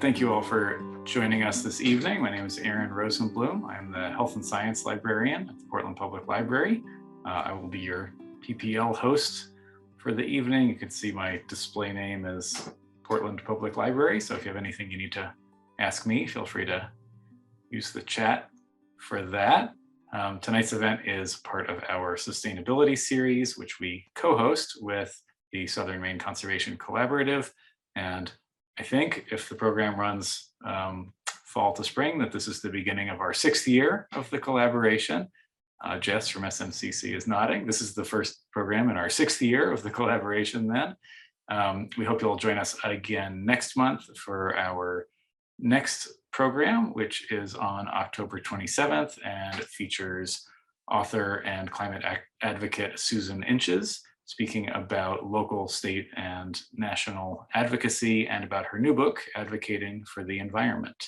Thank you all for joining us this evening. My name is Aaron Rosenblum. I'm the Health and Science Librarian at the Portland Public Library. I will be your PPL host for the evening. You can see my display name is Portland Public Library. So if you have anything you need to ask me, feel free to use the chat for that. Tonight's event is part of our sustainability series, which we co-host with the Southern Maine Conservation Collaborative. And I think if the program runs fall to spring, that this is the beginning of our 6th year of the collaboration. Jess from SMCC is nodding. This is the first program in our 6th year of the collaboration then. We hope you'll join us again next month for our next program, which is on October 27th, and it features author and climate advocate Susan Inches, speaking about local, state, and national advocacy and about her new book, Advocating for the Environment.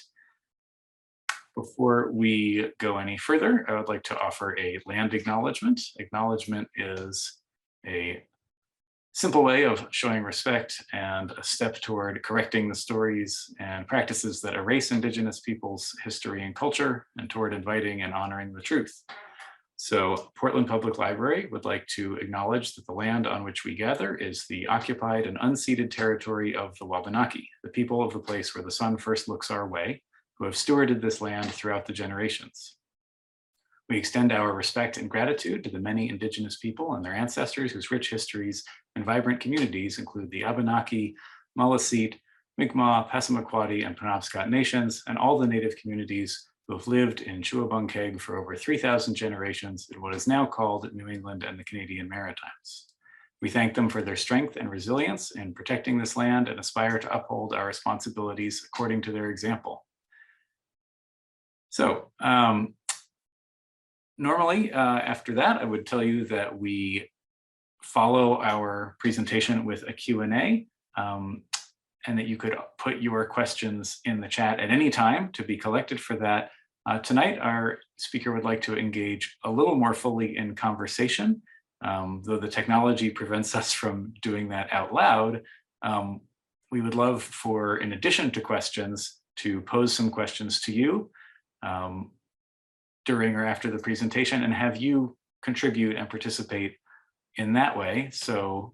Before we go any further, I would like to offer a land acknowledgement. Acknowledgement is a simple way of showing respect and a step toward correcting the stories and practices that erase Indigenous peoples' history and culture, and toward inviting and honoring the truth. So Portland Public Library would like to acknowledge that the land on which we gather is the occupied and unceded territory of the Wabanaki, the people of the place where the sun first looks our way, who have stewarded this land throughout the generations. We extend our respect and gratitude to the many Indigenous people and their ancestors whose rich histories and vibrant communities include the Abenaki, Maliseet, Mi'kmaq, Passamaquoddy, and Penobscot nations, and all the Native communities who have lived in Chuabunkeg for over 3,000 generations in what is now called New England and the Canadian Maritimes. We thank them for their strength and resilience in protecting this land and aspire to uphold our responsibilities according to their example. So normally after that, I would tell you that we follow our presentation with a Q&A, and that you could put your questions in the chat at any time to be collected for that. Tonight, our speaker would like to engage a little more fully in conversation, though the technology prevents us from doing that out loud. We would love for, in addition to questions, to pose some questions to you during or after the presentation and have you contribute and participate in that way. So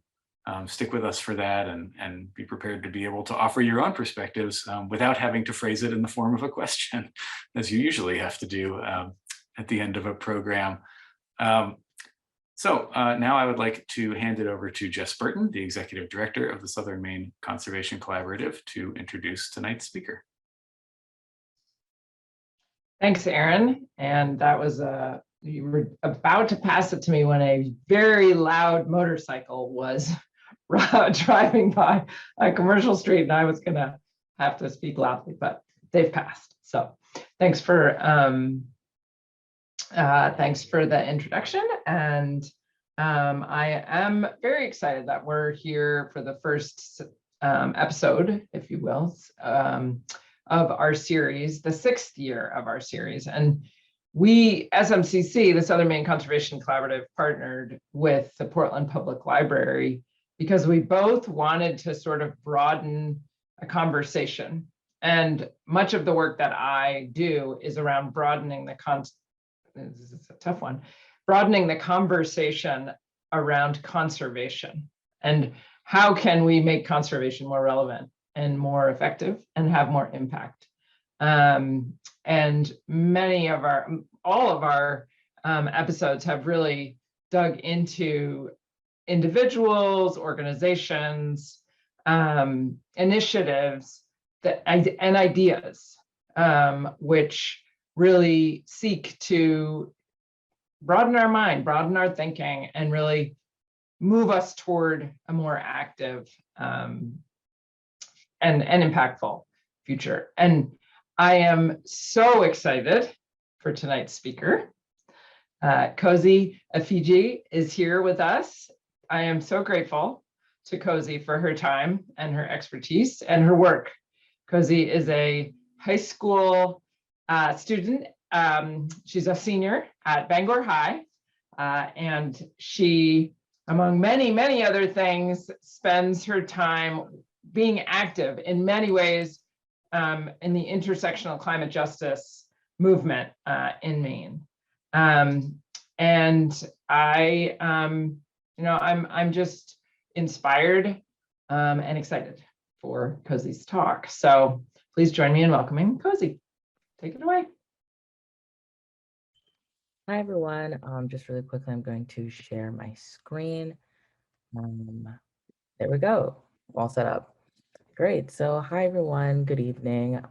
stick with us for that and be prepared to be able to offer your own perspectives without having to phrase it in the form of a question, as you usually have to do at the end of a program. So now I would like to hand it over to Jess Burton, the Executive Director of the Southern Maine Conservation Collaborative, to introduce tonight's speaker. Thanks, Aaron. And that was you were about to pass it to me when a very loud motorcycle was driving by a commercial street, and I was gonna have to speak loudly, but they've passed. So thanks for the introduction. And I am very excited that we're here for the first episode, if you will, of our series, the 6th year of our series. And we, SMCC, the Southern Maine Conservation Collaborative, partnered with the Portland Public Library because we both wanted to sort of broaden a conversation. And much of the work that I do is around broadening the this is a tough one, broadening the conversation around conservation. And how can we make conservation more relevant and more effective and have more impact? And all of our episodes have really dug into individuals, organizations, initiatives and ideas, which really seek to broaden our mind, broaden our thinking, and really move us toward a more active and impactful future. And I am so excited for tonight's speaker. Kosi Ifeji is here with us. I am so grateful to Kosi for her time and her expertise and her work. Kosi is a high school student. She's a senior at Bangor High, and she, among many, many other things, spends her time being active in many ways in the intersectional climate justice movement in Maine. And I'm just inspired and excited for Kosi's talk. So please join me in welcoming Kosi. Take it away. Hi, everyone. Just really quickly, I'm going to share my screen. There we go. All set up. Great. So hi, everyone. Good evening.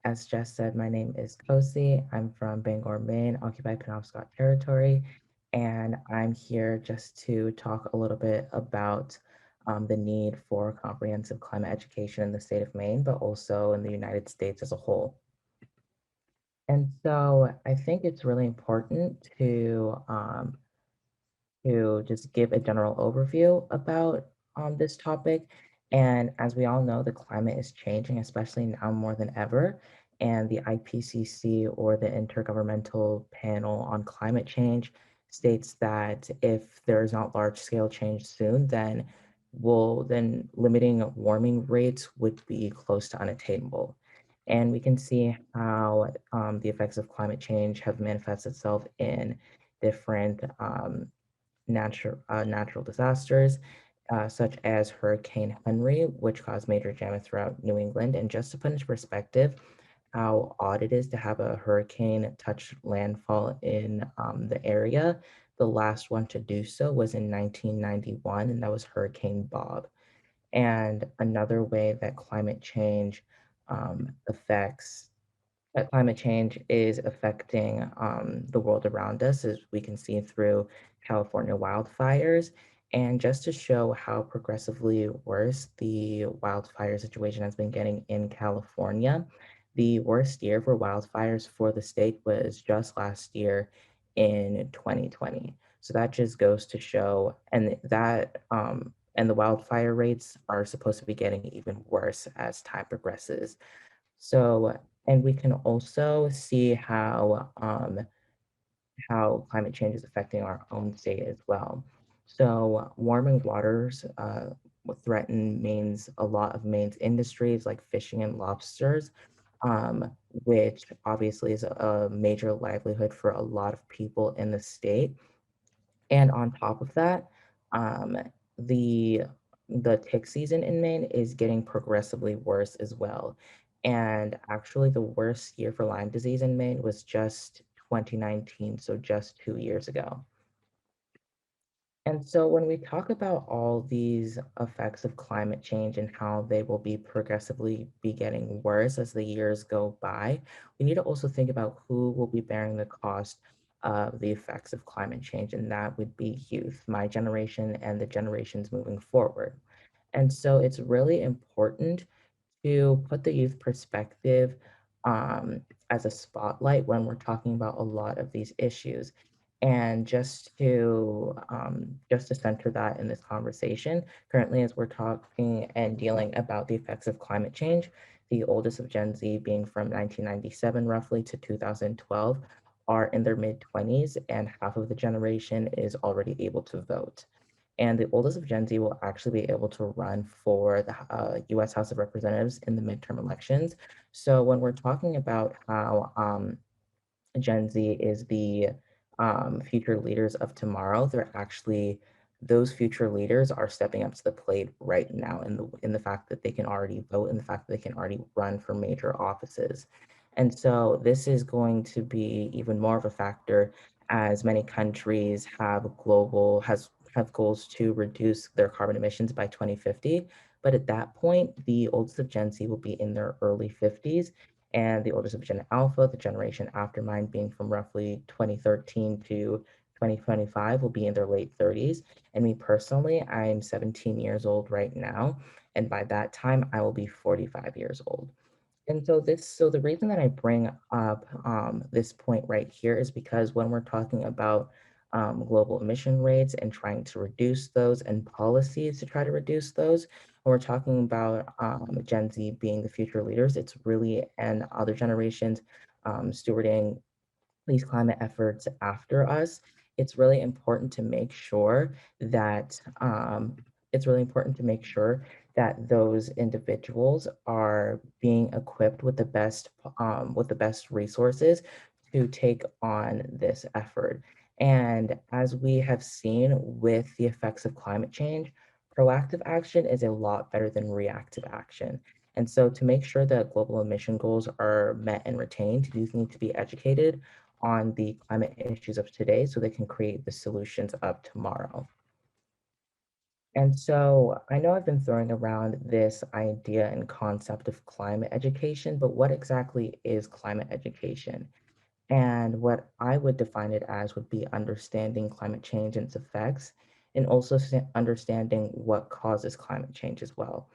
As Jess said, my name is Kosi. I'm from Bangor, Maine, occupied Penobscot territory. And I'm here just to talk a little bit about the need for comprehensive climate education in the state of Maine, but also in the United States as a whole. And so I think it's really important to just give a general overview about this topic. And as we all know, the climate is changing, especially now more than ever. And the IPCC, or the Intergovernmental Panel on Climate Change, states that if there is not large scale change soon, then limiting warming rates would be close to unattainable. And we can see how the effects of climate change have manifested itself in different natural disasters, such as Hurricane Henry, which caused major damage throughout New England. And just to put into perspective how odd it is to have a hurricane touch landfall in the area, the last one to do so was in 1991, and that was Hurricane Bob. And another way that climate change is affecting the world around us, as we can see through California wildfires. And just to show how progressively worse the wildfire situation has been getting in California, the worst year for wildfires for the state was just last year in 2020. So that just goes to show, and the wildfire rates are supposed to be getting even worse as time progresses. So, and we can also see how climate change is affecting our own state as well. So warming waters will threaten a lot of Maine's industries like fishing and lobsters, which obviously is a major livelihood for a lot of people in the state. And on top of that, um, the the tick season in Maine is getting progressively worse as well. And actually, the worst year for Lyme disease in Maine was just 2019, so just 2 years ago. And so when we talk about all these effects of climate change and how they will be progressively be getting worse as the years go by, we need to also think about who will be bearing the cost of the effects of climate change, and that would be youth, my generation and the generations moving forward. And so it's really important to put the youth perspective as a spotlight when we're talking about a lot of these issues. And just to center that in this conversation, currently as we're talking and dealing about the effects of climate change, the oldest of Gen Z being from 1997 roughly to 2012 are in their mid 20s, and half of the generation is already able to vote. And the oldest of Gen Z will actually be able to run for the US House of Representatives in the midterm elections. So when we're talking about how Gen Z is the future leaders of tomorrow, those future leaders are stepping up to the plate right now in the fact that they can already vote and the fact that they can already run for major offices. And so this is going to be even more of a factor as many countries have goals to reduce their carbon emissions by 2050. But at that point, the oldest of Gen Z will be in their early 50s, and the oldest of Gen Alpha, the generation after mine, being from roughly 2013 to 2025, will be in their late 30s. And me personally, I'm 17 years old right now, and by that time, I will be 45 years old. And so the reason that I bring up this point right here is because when we're talking about global emission rates and trying to reduce those and policies to try to reduce those, when we're talking about Gen Z being the future leaders, it's really, and other generations stewarding these climate efforts after us, it's really important to make sure that that those individuals are being equipped with the best resources to take on this effort. And as we have seen with the effects of climate change, proactive action is a lot better than reactive action. And so to make sure that global emission goals are met and retained, youth need to be educated on the climate issues of today so they can create the solutions of tomorrow. And so I know I've been throwing around this idea and concept of climate education, but what exactly is climate education? And what I would define it as would be understanding climate change and its effects, and also understanding what causes climate change as well.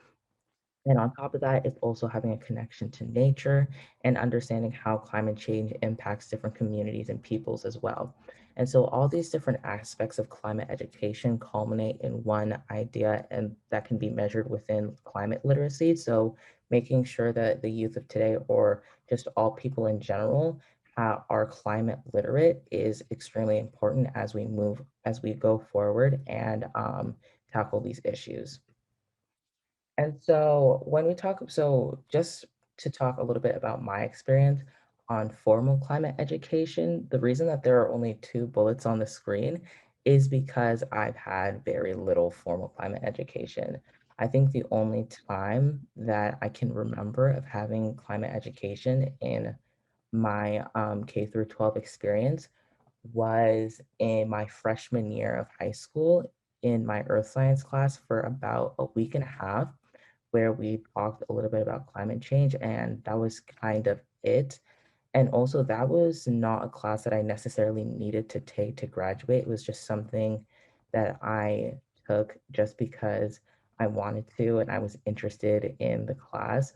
And on top of that, it's also having a connection to nature and understanding how climate change impacts different communities and peoples as well. And so all these different aspects of climate education culminate in one idea and that can be measured within climate literacy. So making sure that the youth of today or just all people in general are climate literate is extremely important as we go forward and tackle these issues. And so when we talk, so just to talk a little bit about my experience on formal climate education, the reason that there are only 2 bullets on the screen is because I've had very little formal climate education. I think the only time that I can remember of having climate education in my K through 12 experience was in my freshman year of high school in my earth science class for about a week and a half where we talked a little bit about climate change, and that was kind of it. And also, that was not a class that I necessarily needed to take to graduate. It was just something that I took just because I wanted to and I was interested in the class.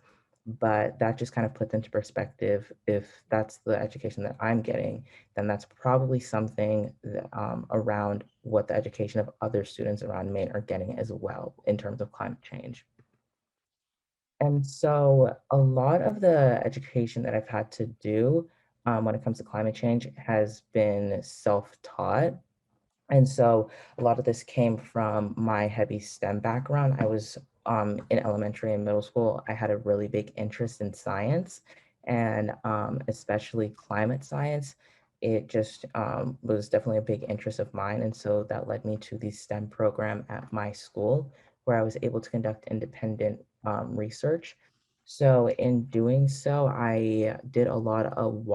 But that just kind of puts into perspective if that's the education that I'm getting, then that's probably something that, around what the education of other students around Maine are getting as well in terms of climate change. And so a lot of the education that I've had to do when it comes to climate change has been self-taught. And so a lot of this came from my heavy STEM background. I was in elementary and middle school, I had a really big interest in science and especially climate science. It just was definitely a big interest of mine. And so that led me to the STEM program at my school where I was able to conduct independent research. So in doing so, I did a lot of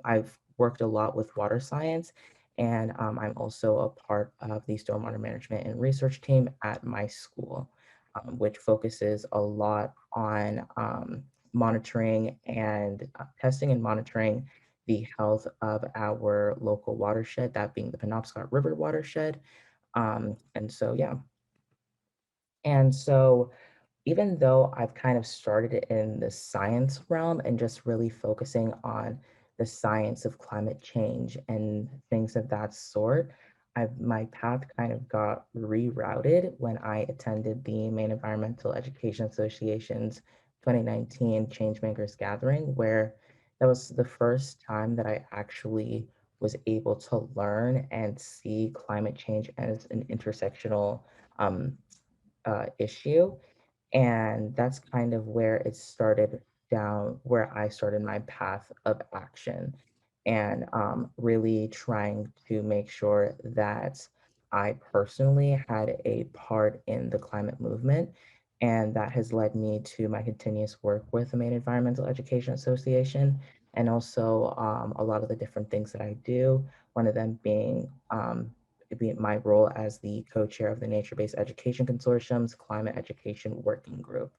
I've worked a lot with water science and I'm also a part of the stormwater management and research team at my school, which focuses a lot on monitoring and testing and monitoring the health of our local watershed, that being the Penobscot River watershed. And so, yeah. And so even though I've kind of started it in the science realm and just really focusing on the science of climate change and things of that sort, my path kind of got rerouted when I attended the Maine Environmental Education Association's 2019 Changemakers Gathering, where that was the first time that I actually was able to learn and see climate change as an intersectional um, issue, and that's kind of where it started down, where I started my path of action and really trying to make sure that I personally had a part in the climate movement. And that has led me to my continuous work with the Maine Environmental Education Association and also a lot of the different things that I do, one of them being my role as the co-chair of the Nature-Based Education Consortium's Climate Education Working Group.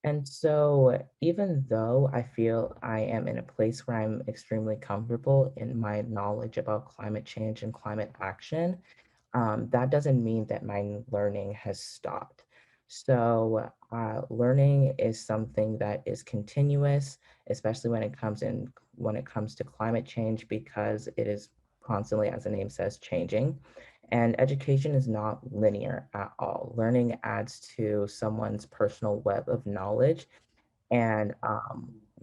And so even though I feel I am in a place where I'm extremely comfortable in my knowledge about climate change and climate action, that doesn't mean that my learning has stopped. So learning is something that is continuous, especially when it comes to climate change, because it is constantly, as the name says, changing. And education is not linear at all. Learning adds to someone's personal web of knowledge and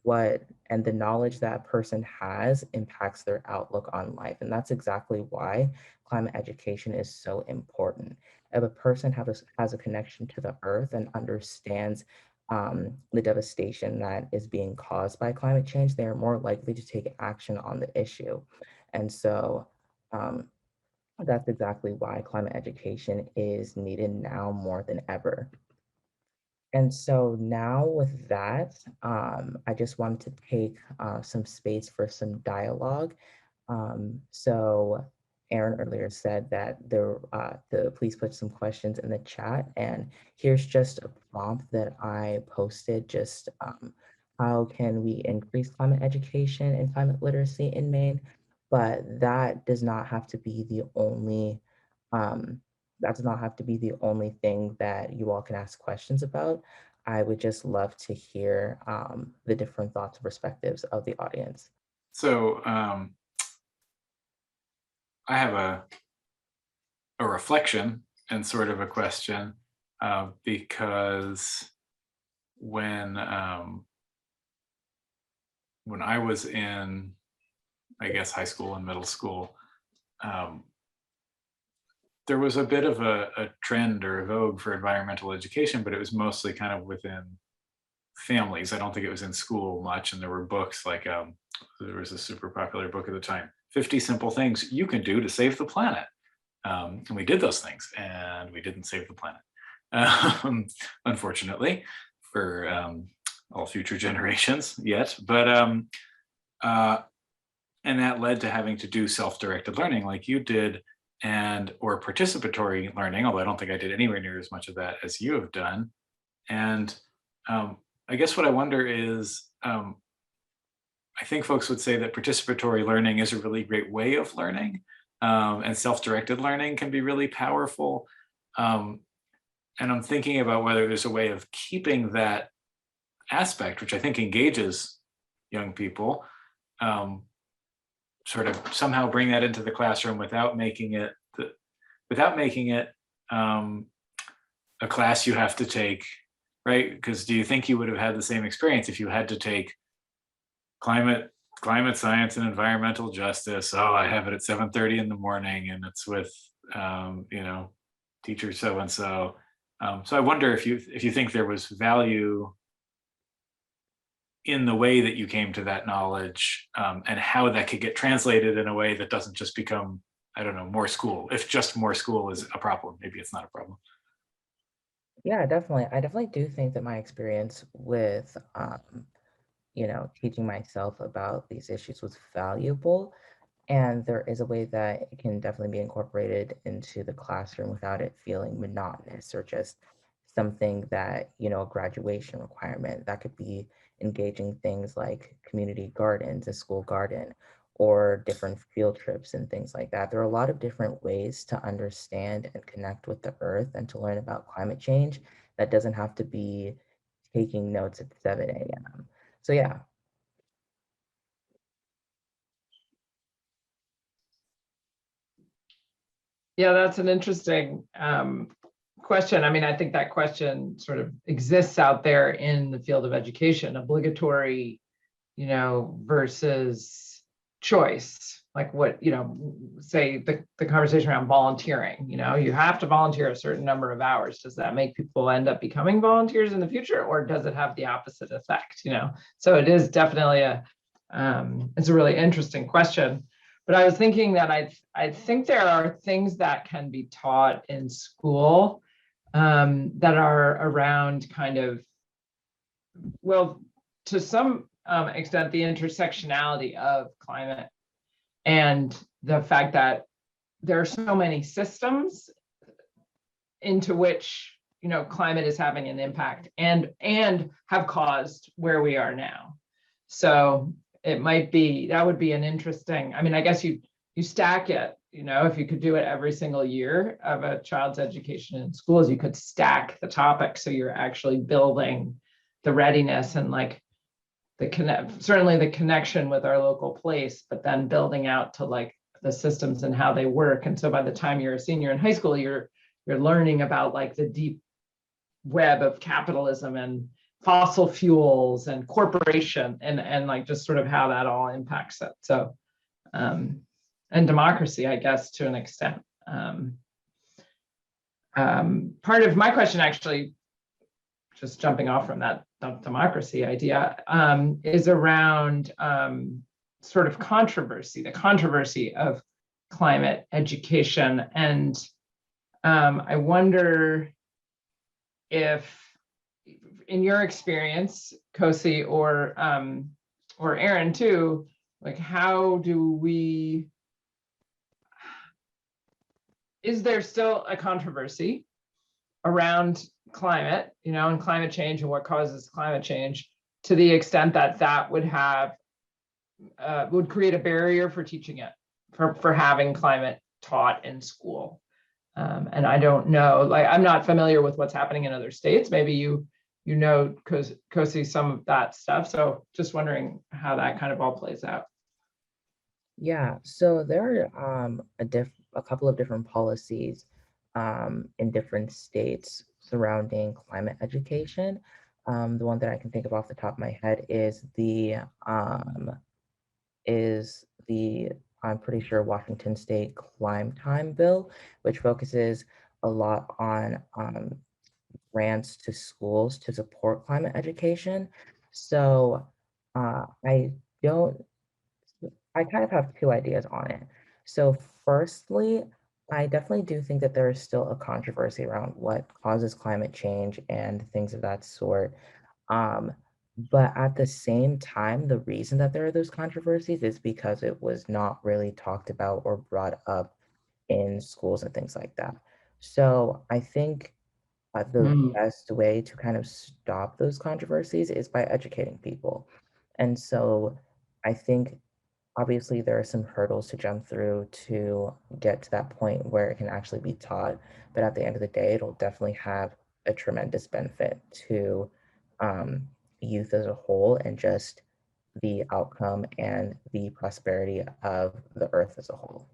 the knowledge that a person has impacts their outlook on life. And that's exactly why climate education is so important. If a person has a connection to the earth and understands the devastation that is being caused by climate change, they are more likely to take action on the issue. And so that's exactly why climate education is needed now more than ever. And so now with that, I just wanted to take some space for some dialogue. So Aaron earlier said that please put some questions in the chat, and here's just a prompt that I posted, just how can we increase climate education and climate literacy in Maine? But that does not have to be the only thing that you all can ask questions about. I would just love to hear the different thoughts and perspectives of the audience. So I have a reflection and sort of a question, because when I was in, I guess, high school and middle school, there was a bit of a trend or a vogue for environmental education, but it was mostly kind of within families. I don't think it was in school much. And there were books like, there was a super popular book at the time, 50 Simple Things You Can Do to Save the Planet. And we did those things and we didn't save the planet, unfortunately, for all future generations yet. But, and that led to having to do self-directed learning like you did, or participatory learning, although I don't think I did anywhere near as much of that as you have done. And I guess what I wonder is, I think folks would say that participatory learning is a really great way of learning, and self-directed learning can be really powerful. And I'm thinking about whether there's a way of keeping that aspect, which I think engages young people, sort of somehow bring that into the classroom without making it a class you have to take, right? Because do you think you would have had the same experience if you had to take climate science and environmental justice? Oh, I have it at 7:30 in the morning and it's with teacher so-and-so. So I wonder if you think there was value in the way that you came to that knowledge, and how that could get translated in a way that doesn't just become, I don't know, more school. If just more school is a problem, maybe it's not a problem. Yeah, definitely. I definitely do think that my experience with, teaching myself about these issues was valuable. And there is a way that it can definitely be incorporated into the classroom without it feeling monotonous or just something that, a graduation requirement. That could be engaging things like community gardens, a school garden, or different field trips and things like that. There are a lot of different ways to understand and connect with the earth and to learn about climate change that doesn't have to be taking notes at 7 a.m. So yeah. Yeah, that's an interesting question. I mean, I think that question sort of exists out there in the field of education, obligatory, versus choice. Like what, say the conversation around volunteering, you have to volunteer a certain number of hours. Does that make people end up becoming volunteers in the future, or does it have the opposite effect? So it is definitely it's a really interesting question. But I was thinking that I think there are things that can be taught in school that are around kind of, well, to some extent, the intersectionality of climate and the fact that there are so many systems into which climate is having an impact and have caused where we are now. So that would be an interesting, I mean, I guess you stack it, if you could do it every single year of a child's education in schools, you could stack the topics. So you're actually building the readiness and like certainly the connection with our local place, but then building out to like the systems and how they work. And so by the time you're a senior in high school, you're learning about like the deep web of capitalism and fossil fuels and corporation and like just sort of how that all impacts it. So, and democracy, I guess, to an extent. part of my question, actually, just jumping off from that democracy idea, is around sort of controversy, the controversy of climate education. And I wonder if, in your experience, Kosi, or Aaron too, like, how do we, is there still a controversy around climate, and climate change and what causes climate change, to the extent that that would have, would create a barrier for teaching it, for having climate taught in school? And I don't know, like, I'm not familiar with what's happening in other states. Maybe you know, Kosi, some of that stuff. So just wondering how that kind of all plays out. Yeah, so there are a couple of different policies in different states surrounding climate education. The one that I can think of off the top of my head is I'm pretty sure, Washington State Climb Time Bill, which focuses a lot on grants to schools to support climate education. So I kind of have two ideas on it. So firstly, I definitely do think that there is still a controversy around what causes climate change and things of that sort. But at the same time, the reason that there are those controversies is because it was not really talked about or brought up in schools and things like that. So I think the best way to kind of stop those controversies is by educating people. And so I think obviously there are some hurdles to jump through to get to that point where it can actually be taught. But at the end of the day, it'll definitely have a tremendous benefit to youth as a whole, and just the outcome and the prosperity of the earth as a whole.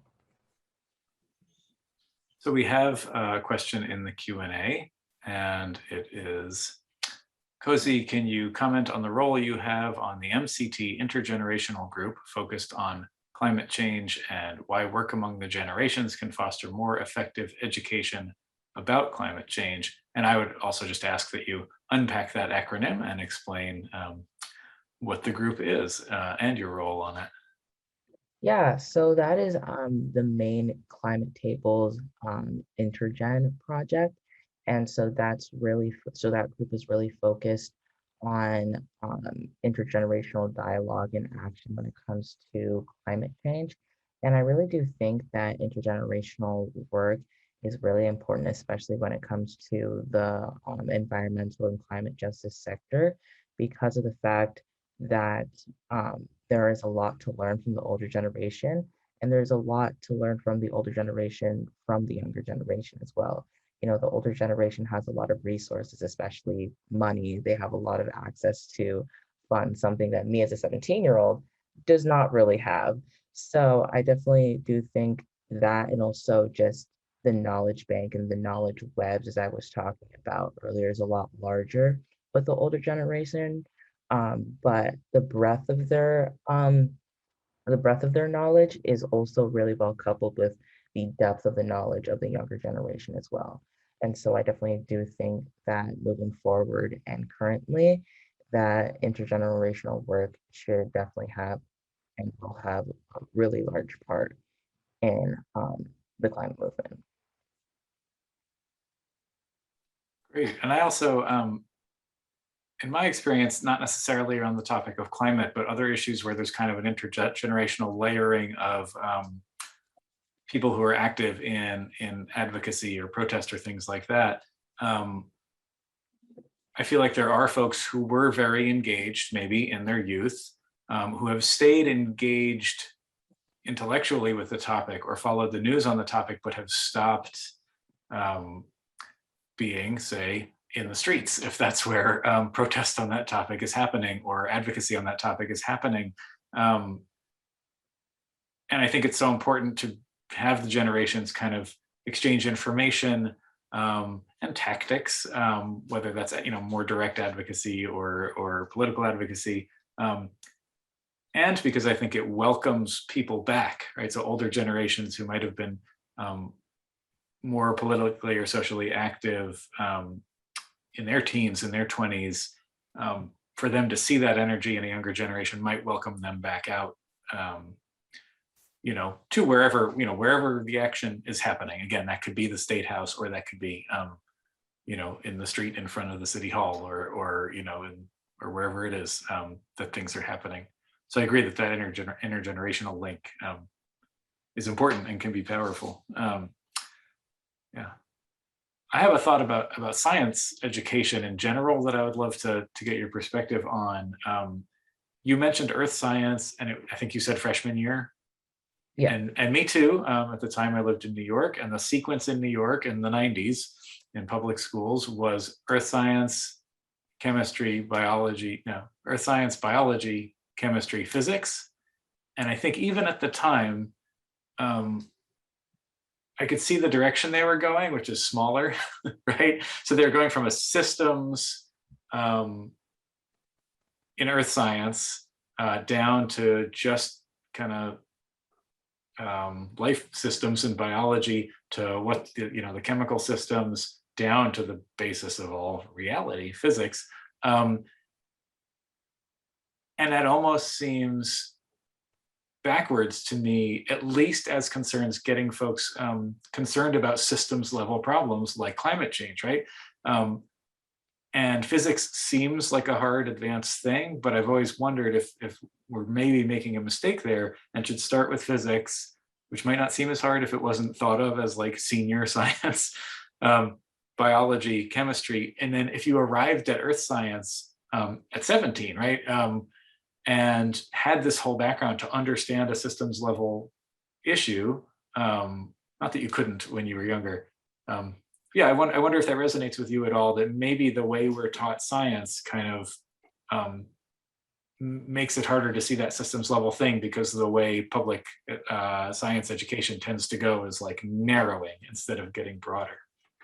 So we have a question in the Q&A, and it is, Kosi, can you comment on the role you have on the MCT intergenerational group focused on climate change, and why work among the generations can foster more effective education about climate change? And I would also just ask that you unpack that acronym and explain what the group is and your role on it. Yeah, so that is the Maine Climate Tables Intergen project. And so that's really, so that group is really focused on intergenerational dialogue and action when it comes to climate change. And I really do think that intergenerational work is really important, especially when it comes to the environmental and climate justice sector, because of the fact that there is a lot to learn from the older generation, and there's a lot to learn from the older generation from the younger generation as well. The older generation has a lot of resources, especially money. They have a lot of access to funds, something that me as a 17-year-old does not really have. So I definitely do think that, and also just the knowledge bank and the knowledge webs, as I was talking about earlier, is a lot larger with the older generation. But the breadth of their knowledge is also really well coupled with the depth of the knowledge of the younger generation as well. And so I definitely do think that moving forward and currently, that intergenerational work should definitely have and will have a really large part in the climate movement. Great. And I also, in my experience, not necessarily around the topic of climate, but other issues where there's kind of an intergenerational layering of people who are active in advocacy or protest or things like that. I feel like there are folks who were very engaged, maybe in their youth, who have stayed engaged intellectually with the topic or followed the news on the topic, but have stopped being, say, in the streets, if that's where protest on that topic is happening or advocacy on that topic is happening. And I think it's so important to have the generations kind of exchange information and tactics, whether that's more direct advocacy or political advocacy. And because I think it welcomes people back, right? So older generations who might have been more politically or socially active in their teens, in their 20s, for them to see that energy in a younger generation might welcome them back out, to wherever, wherever the action is happening. Again, that could be the State House, or that could be, in the street in front of the city hall, or or wherever it is that things are happening. So I agree that that intergenerational link is important and can be powerful. Yeah. I have a thought about science education in general that I would love to get your perspective on. You mentioned earth science, and I think you said freshman year. Yeah. And me too. At the time I lived in New York, and the sequence in New York in the 90s in public schools was earth science, chemistry, biology, earth science, biology, chemistry, physics. And I think even at the time, I could see the direction they were going, which is smaller, right? So they're going from a systems in earth science down to just kind of life systems and biology, to what the chemical systems, down to the basis of all reality, physics. And that almost seems backwards to me, at least as concerns getting folks concerned about systems level problems like climate change, right? And physics seems like a hard advanced thing, but I've always wondered if we're maybe making a mistake there and should start with physics, which might not seem as hard if it wasn't thought of as like senior science, biology, chemistry. And then if you arrived at earth science at 17, right? And had this whole background to understand a systems level issue, not that you couldn't when you were younger. Yeah, I wonder if that resonates with you at all, that maybe the way we're taught science kind of makes it harder to see that systems level thing, because the way public science education tends to go is like narrowing instead of getting broader.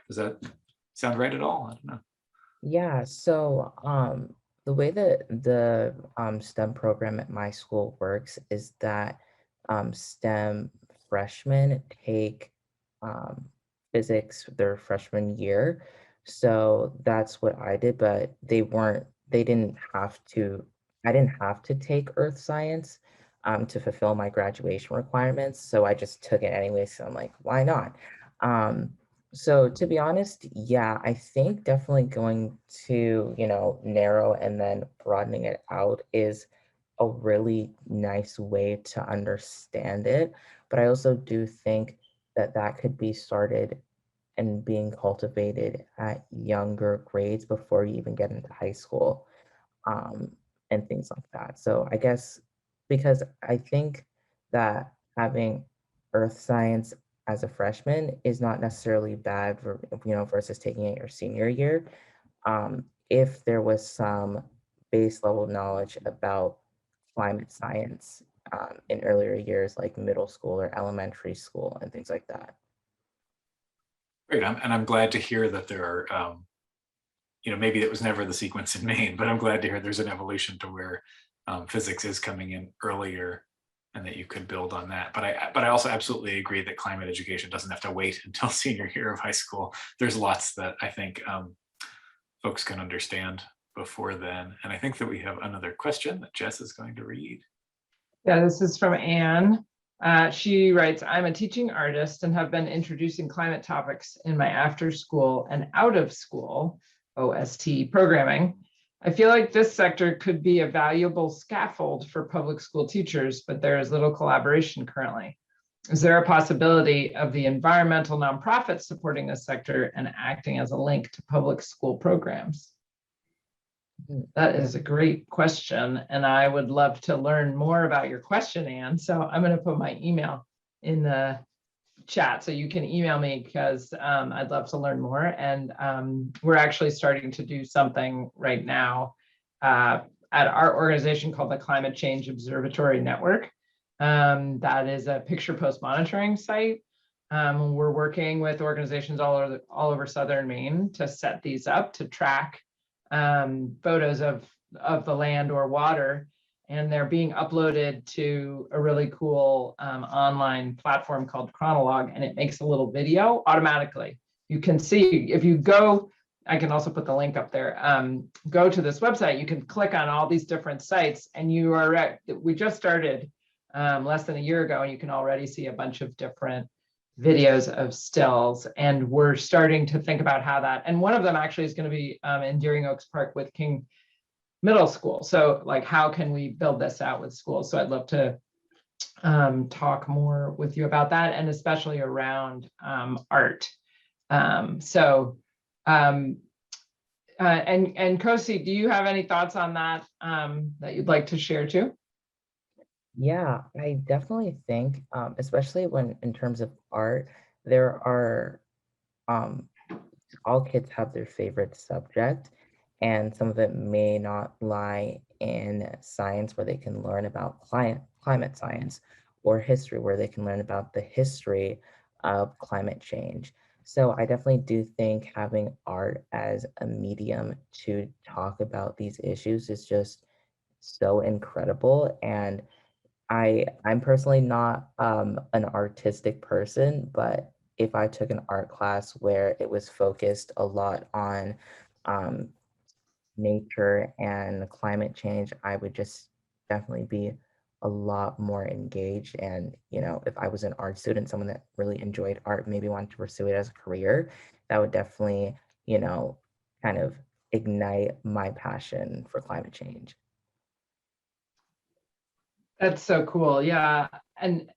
Does that sound right at all? I don't know. Yeah, so the way that the STEM program at my school works is that STEM freshmen take physics their freshman year. So that's what I did, but I didn't have to take earth science to fulfill my graduation requirements. So I just took it anyway. So I'm like, why not? So to be honest, yeah, I think definitely going to, narrow and then broadening it out is a really nice way to understand it. But I also do think that that could be started and being cultivated at younger grades before you even get into high school, and things like that. So I guess because I think that having earth science as a freshman is not necessarily bad for, versus taking it your senior year. If there was some base level knowledge about climate science in earlier years, like middle school or elementary school and things like that. Great, and I'm glad to hear that there are, maybe it was never the sequence in Maine, but I'm glad to hear there's an evolution to where physics is coming in earlier, and that you could build on that. But I also absolutely agree that climate education doesn't have to wait until senior year of high school. There's lots that I think folks can understand before then. And I think that we have another question that Jess is going to read. Yeah, this is from Anne. She writes, I'm a teaching artist and have been introducing climate topics in my after school and out of school OST programming. I feel like this sector could be a valuable scaffold for public school teachers, but there is little collaboration currently. Is there a possibility of the environmental nonprofits supporting this sector and acting as a link to public school programs? That is a great question, and I would love to learn more about your question, Anne. So I'm going to put my email in the chat so you can email me, because I'd love to learn more. And we're actually starting to do something right now at our organization called the Climate Change Observatory Network. That is a picture post monitoring site. We're working with organizations all over Southern Maine to set these up to track photos of the land or water and they're being uploaded to a really cool online platform called Chronologue, and it makes a little video automatically. You can see, if you go, I can also put the link up there, go to this website, you can click on all these different sites, and you are, we just started less than a year ago, and you can already see a bunch of different videos of stills, and we're starting to think about how that, and one of them actually is going to be in Deering Oaks Park with King Middle School. So like, how can we build this out with schools? So I'd love to talk more with you about that, and especially around art. And Kosi, do you have any thoughts on that that you'd like to share too? Yeah, I definitely think, especially when in terms of art, there are, all kids have their favorite subject, and some of it may not lie in science where they can learn about climate science, or history where they can learn about the history of climate change. So I definitely do think having art as a medium to talk about these issues is just so incredible. And I'm personally not an artistic person, but if I took an art class where it was focused a lot on nature and climate change, I would just definitely be a lot more engaged. And, you know, if I was an art student, someone that really enjoyed art, maybe wanted to pursue it as a career, that would definitely, you know, kind of ignite my passion for climate change. That's so cool. Yeah. And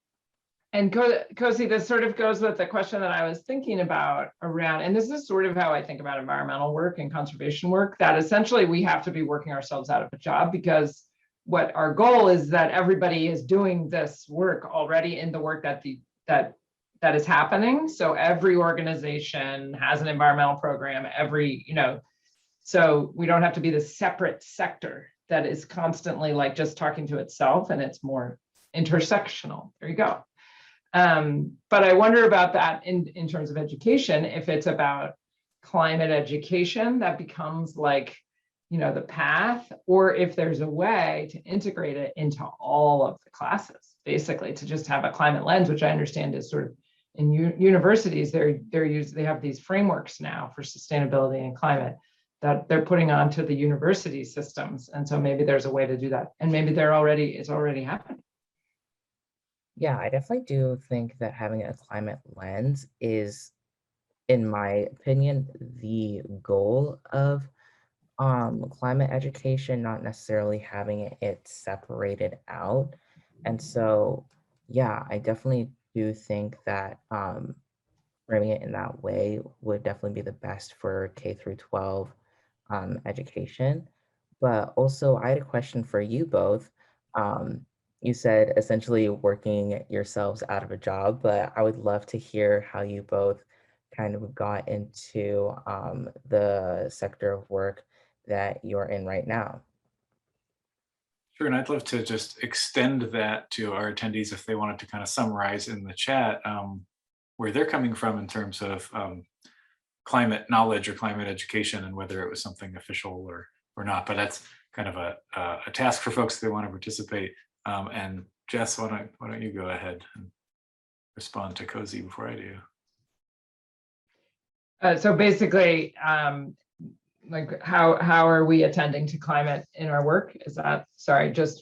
Kosi, this sort of goes with the question that I was thinking about around, and this is sort of how I think about environmental work and conservation work, that essentially we have to be working ourselves out of a job, because what our goal is that everybody is doing this work already in the work that is happening. So every organization has an environmental program, so we don't have to be the separate sector that is constantly like just talking to itself, and it's more intersectional. There you go. But I wonder about that in terms of education, if it's about climate education that becomes like, the path, or if there's a way to integrate it into all of the classes, basically to just have a climate lens, which I understand is sort of in universities, they have these frameworks now for sustainability and climate that they're putting onto the university systems. And so maybe there's a way to do that. And maybe it's already happening. Yeah, I definitely do think that having a climate lens is, in my opinion, the goal of climate education, not necessarily having it separated out. And so, yeah, I definitely do think that framing it in that way would definitely be the best for K through 12 education. But also, I had a question for you both. You said essentially working yourselves out of a job, but I would love to hear how you both kind of got into the sector of work that you're in right now. Sure, and I'd love to just extend that to our attendees if they wanted to kind of summarize in the chat where they're coming from in terms of climate knowledge or climate education, and whether it was something official or not. But that's kind of a task for folks if they want to participate. And Jess, why don't you go ahead and respond to Kosi before I do? So basically, like how are we attending to climate in our work? Is that, sorry, just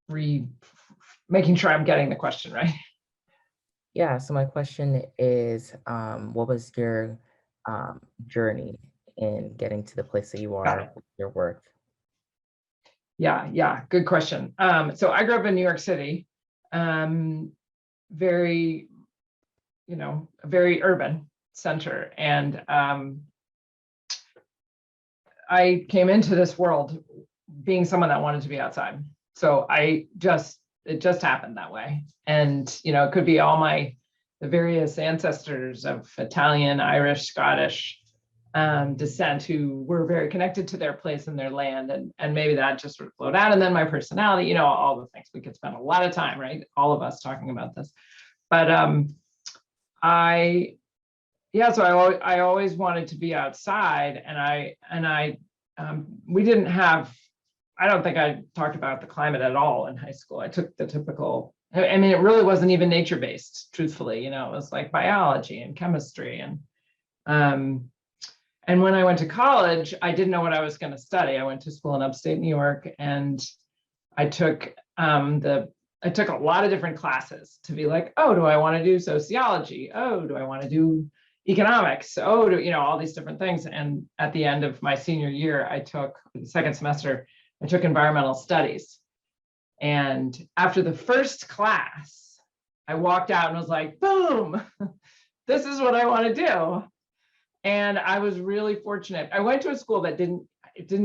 making sure I'm getting the question right. Yeah, so my question is, what was your journey in getting to the place that you are with your work? Yeah, good question. So I grew up in New York City, very, a very urban center. And I came into this world being someone that wanted to be outside. So it just happened that way. And, it could be all the various ancestors of Italian, Irish, Scottish descent who were very connected to their place and their land. And maybe that just sort of flowed out. And then my personality, all the things. We could spend a lot of time, right? All of us talking about this. But so I always wanted to be outside, and we didn't have I don't think I talked about the climate at all in high school. I took the typical, I mean, it really wasn't even nature-based, truthfully, you know, it was like biology and chemistry. And when I went to college, I didn't know what I was going to study. I went to school in upstate New York, and I took a lot of different classes to be like, oh, do I want to do sociology? Oh, do I want to do economics? Oh, you know, all these different things. And at the end of my senior year, the second semester, I took environmental studies. And after the first class, I walked out and was like, boom, this is what I want to do. And I was really fortunate. I went to a school that didn't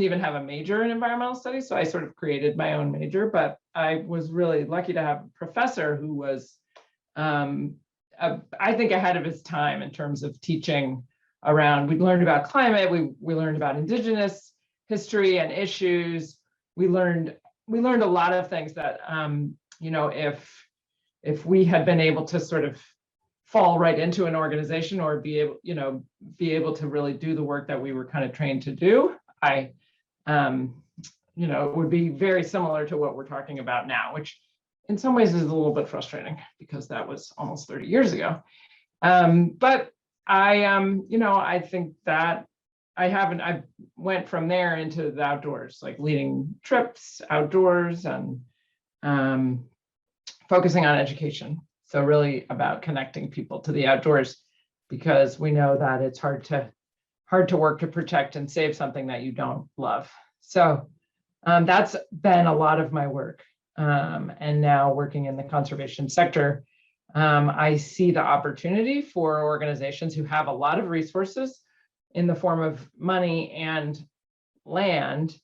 even have a major in environmental studies, so I sort of created my own major, but I was really lucky to have a professor who was, I think, ahead of his time in terms of teaching around. We learned about climate, we learned about indigenous history and issues. We learned a lot of things that, you know, if we had been able to sort of fall right into an organization or be able to really do the work that we were kind of trained to do, you know, it would be very similar to what we're talking about now, which in some ways is a little bit frustrating because that was almost 30 years ago. But you know, I think that I went from there into the outdoors, like leading trips outdoors and focusing on education. So really about connecting people to the outdoors, because we know that it's hard to work to protect and save something that you don't love. So that's been a lot of my work. And now working in the conservation sector, I see the opportunity for organizations who have a lot of resources in the form of money and land,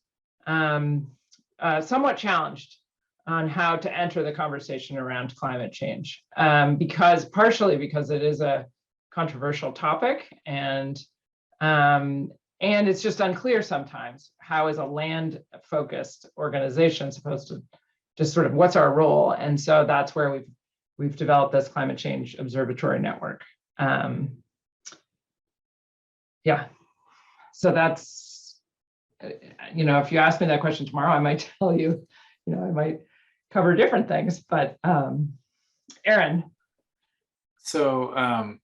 somewhat challenged on how to enter the conversation around climate change, partially because it is a controversial topic, and it's just unclear sometimes how is a land-focused organization supposed to just sort of what's our role, and so that's where we've developed this climate change observatory network. Yeah, so that's, you know, if you ask me that question tomorrow, I might tell you, you know, I might cover different things, but Aaron. So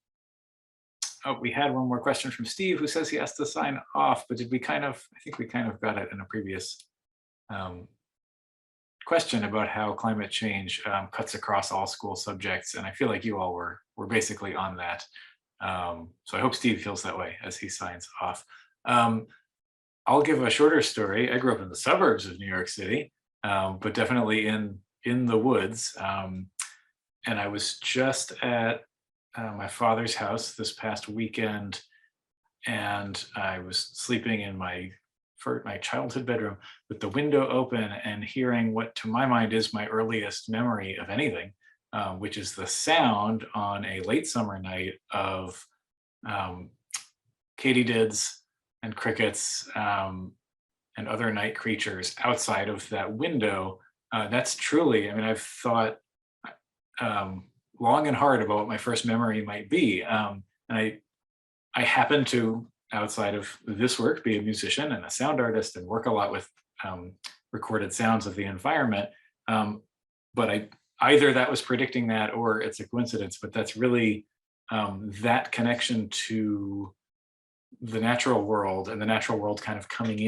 we had one more question from Steve, who says he has to sign off, but I think we kind of got it in a previous question about how climate change cuts across all school subjects. And I feel like you all were basically on that. So I hope Steve feels that way as he signs off. I'll give a shorter story. I grew up in the suburbs of New York City, but definitely in the woods. And I was just at my father's house this past weekend, and I was sleeping in my childhood bedroom with the window open and hearing what to my mind is my earliest memory of anything, which is the sound on a late summer night of katydids and crickets and other night creatures outside of that window. That's truly, I mean, I've thought long and hard about what my first memory might be. And I happen to, outside of this work, be a musician and a sound artist and work a lot with recorded sounds of the environment. But either that was predicting that or it's a coincidence, but that's really that connection to the natural world, and the natural world kind of coming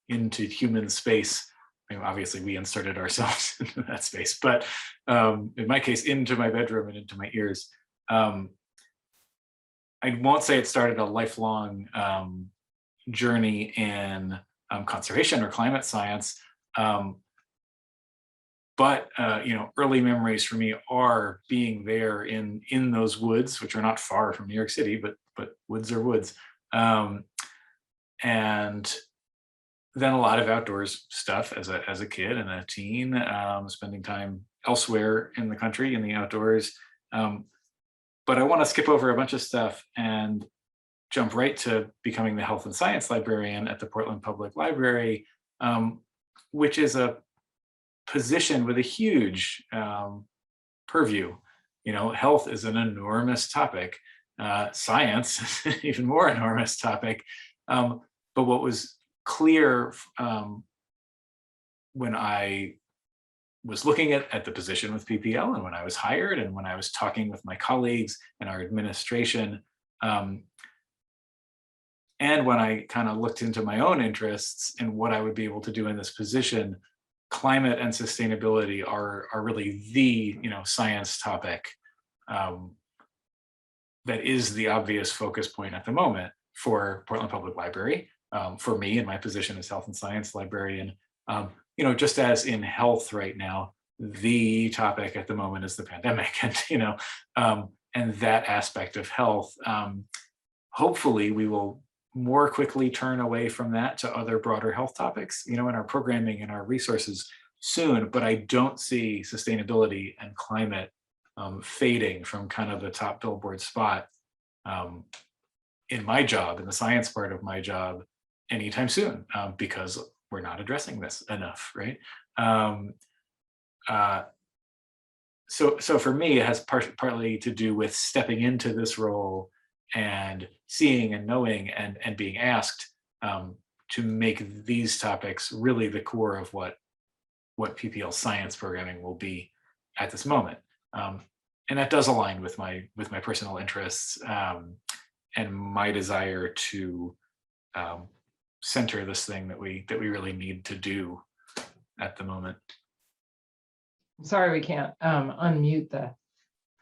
into human space. I mean, obviously we inserted ourselves into that space, but in my case, into my bedroom and into my ears. I won't say it started a lifelong journey in conservation or climate science, but you know, early memories for me are being there in those woods, which are not far from New York City, but woods are woods, and then a lot of outdoors stuff as a kid and a teen, spending time elsewhere in the country in the outdoors. But I want to skip over a bunch of stuff and jump right to becoming the health and science librarian at the Portland Public Library, which is a position with a huge purview. You know, health is an enormous topic. Science is an even more enormous topic. But what was clear when I was looking at the position with PPL, and when I was hired, and when I was talking with my colleagues and our administration, and when I kind of looked into my own interests and what I would be able to do in this position, climate and sustainability are really the science topic that is the obvious focus point at the moment for Portland Public Library, for me in my position as health and science librarian. Just as in health right now, the topic at the moment is the pandemic, and that aspect of health. Hopefully, we will more quickly turn away from that to other broader health topics, in our programming and our resources soon. But I don't see sustainability and climate fading from kind of the top billboard spot in my job, in the science part of my job, anytime soon, because we're not addressing this enough, right? So for me, it has partly to do with stepping into this role and seeing and knowing and being asked to make these topics really the core of what PPL science programming will be at this moment. And that does align with my personal interests and my desire to center this thing that we really need to do at the moment. Sorry, we can't unmute the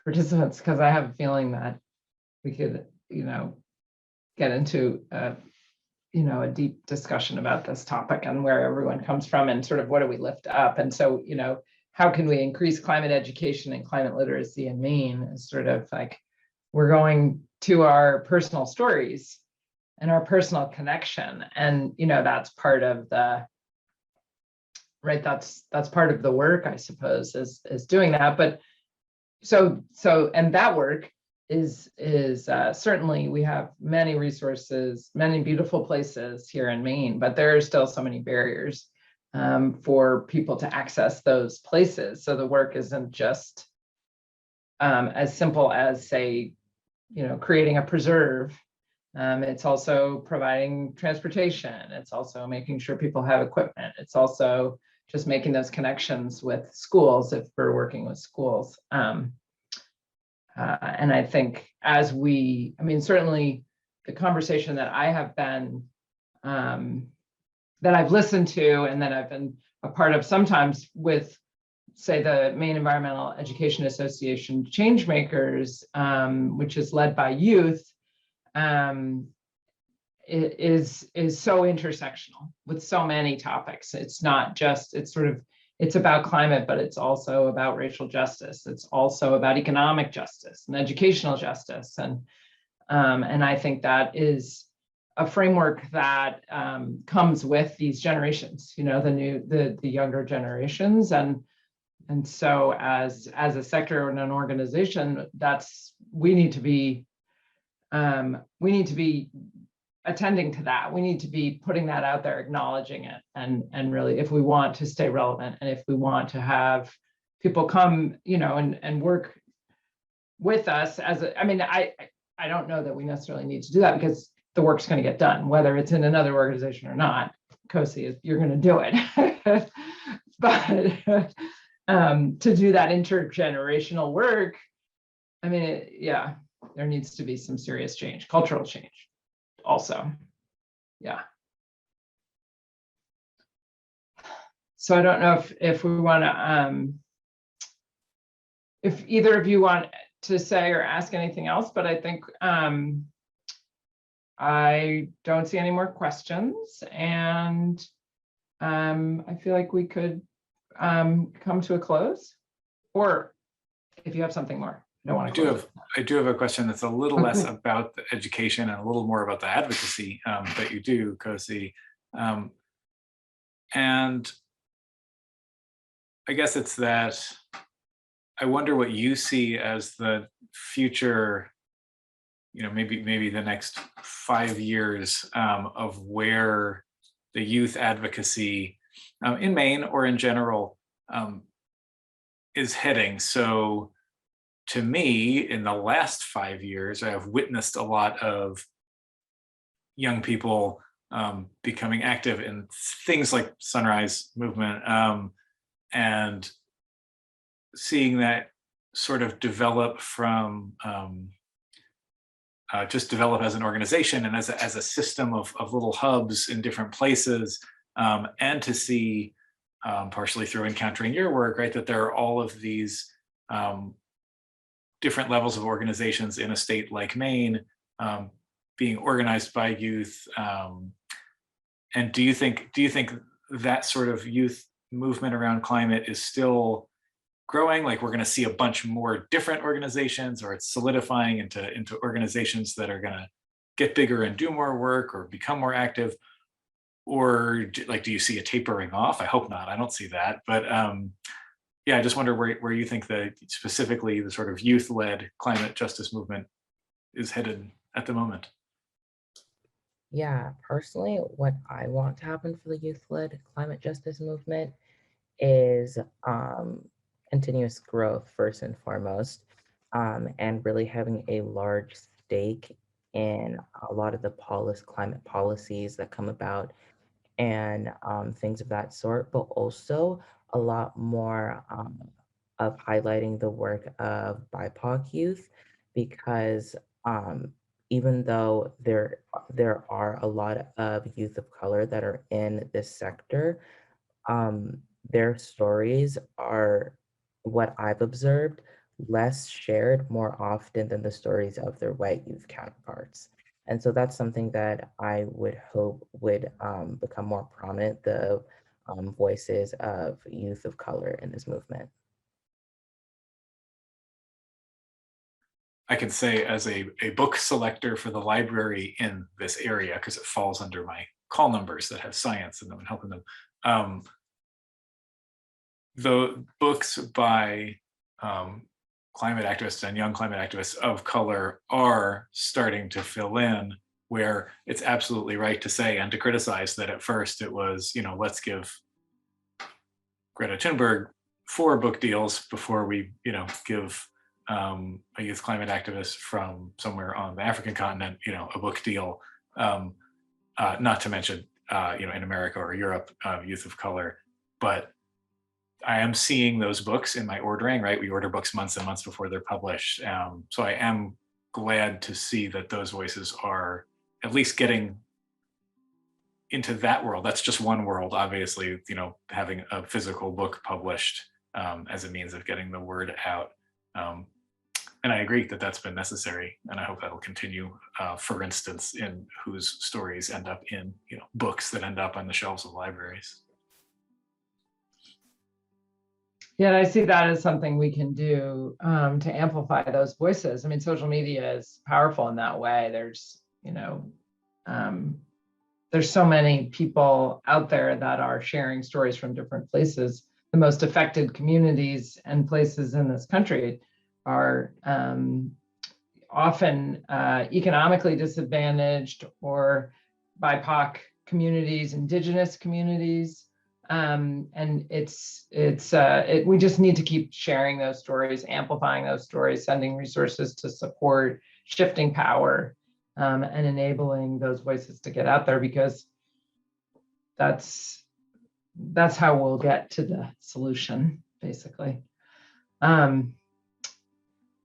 participants because I have a feeling that we could, get into a deep discussion about this topic and where everyone comes from and sort of what do we lift up. And so, how can we increase climate education and climate literacy in Maine is sort of like we're going to our personal stories and our personal connection. And, that's part of the, right, that's part of the work, I suppose, is doing that. But so, and that work is certainly, we have many resources, many beautiful places here in Maine, but there are still so many barriers for people to access those places. So the work isn't just as simple as, say, creating a preserve. It's also providing transportation. It's also making sure people have equipment. It's also just making those connections with schools if we're working with schools. And I think certainly the conversation that I have been, that I've listened to and that I've been a part of sometimes with, say, the Maine Environmental Education Association Changemakers, which is led by youth, is so intersectional with so many topics. It's not just, it's about climate, but it's also about racial justice. It's also about economic justice and educational justice. And I think that is a framework that comes with these generations, the younger generations. And so as a sector and an organization, we need to be attending to that. We need to be putting that out there, acknowledging it, and really, if we want to stay relevant and if we want to have people come, and work with us I don't know that we necessarily need to do that because the work's going to get done, whether it's in another organization or not. Kosi, you're going to do it. But to do that intergenerational work, there needs to be some serious change, cultural change also. Yeah. So I don't know if we want to, if either of you want to say or ask anything else, but I think I don't see any more questions, and I feel like we could come to a close, or if you have something more. I do have a question that's a little less about the education and a little more about the advocacy that you do, Kosi. And I guess it's that I wonder what you see as the future, maybe the next 5 years of where the youth advocacy in Maine or in general is heading. So to me, in the last 5 years, I have witnessed a lot of young people becoming active in things like Sunrise Movement, and seeing that sort of develop from just develop as an organization and as a system of little hubs in different places, and to see, partially through encountering your work, right, that there are all of these different levels of organizations in a state like Maine, being organized by youth. And do you think that sort of youth movement around climate is still growing? Like we're going to see a bunch more different organizations, or it's solidifying into organizations that are going to get bigger and do more work or become more active? Or do you see a tapering off? I hope not. I don't see that. But yeah, I just wonder where you think that specifically the sort of youth-led climate justice movement is headed at the moment. Yeah, personally, what I want to happen for the youth-led climate justice movement is continuous growth first and foremost, and really having a large stake in a lot of the climate policies that come about and things of that sort, but also a lot more of highlighting the work of BIPOC youth, because even though there are a lot of youth of color that are in this sector, their stories are, what I've observed, less shared more often than the stories of their white youth counterparts. And so that's something that I would hope would become more prominent, the voices of youth of color in this movement. I can say, as a book selector for the library in this area, because it falls under my call numbers that have science in them and helping them, the books by climate activists and young climate activists of color are starting to fill in, where it's absolutely right to say and to criticize that at first it was, let's give Greta Thunberg 4 book deals before we, give a youth climate activist from somewhere on the African continent, a book deal. Not to mention, in America or Europe, youth of color. But I am seeing those books in my ordering, right? We order books months and months before they're published. So I am glad to see that those voices are at least getting into that world. That's just one world, obviously, having a physical book published as a means of getting the word out. And I agree that that's been necessary, and I hope that'll continue, for instance, in whose stories end up in books that end up on the shelves of libraries. Yeah, I see that as something we can do to amplify those voices. I mean, social media is powerful in that way. There's so many people out there that are sharing stories from different places. The most affected communities and places in this country are often economically disadvantaged, or BIPOC communities, indigenous communities. And we just need to keep sharing those stories, amplifying those stories, sending resources to support, shifting power, and enabling those voices to get out there, because that's how we'll get to the solution, basically.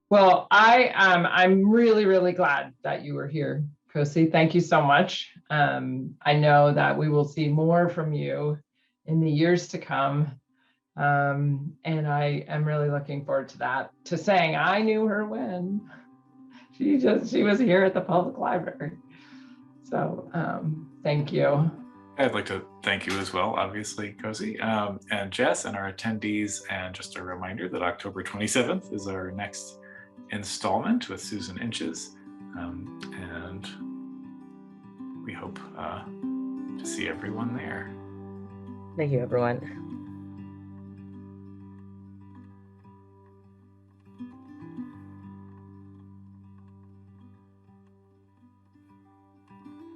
Well, I'm really, really glad that you were here, Kosi. Thank you so much. I know that we will see more from you in the years to come. And I am really looking forward to that, to saying I knew her when she was here at the public library. So thank you. I'd like to thank you as well, obviously, Kosi, and Jess, and our attendees. And just a reminder that October 27th is our next installment with Susan Inches. And we hope to see everyone there. Thank you, everyone.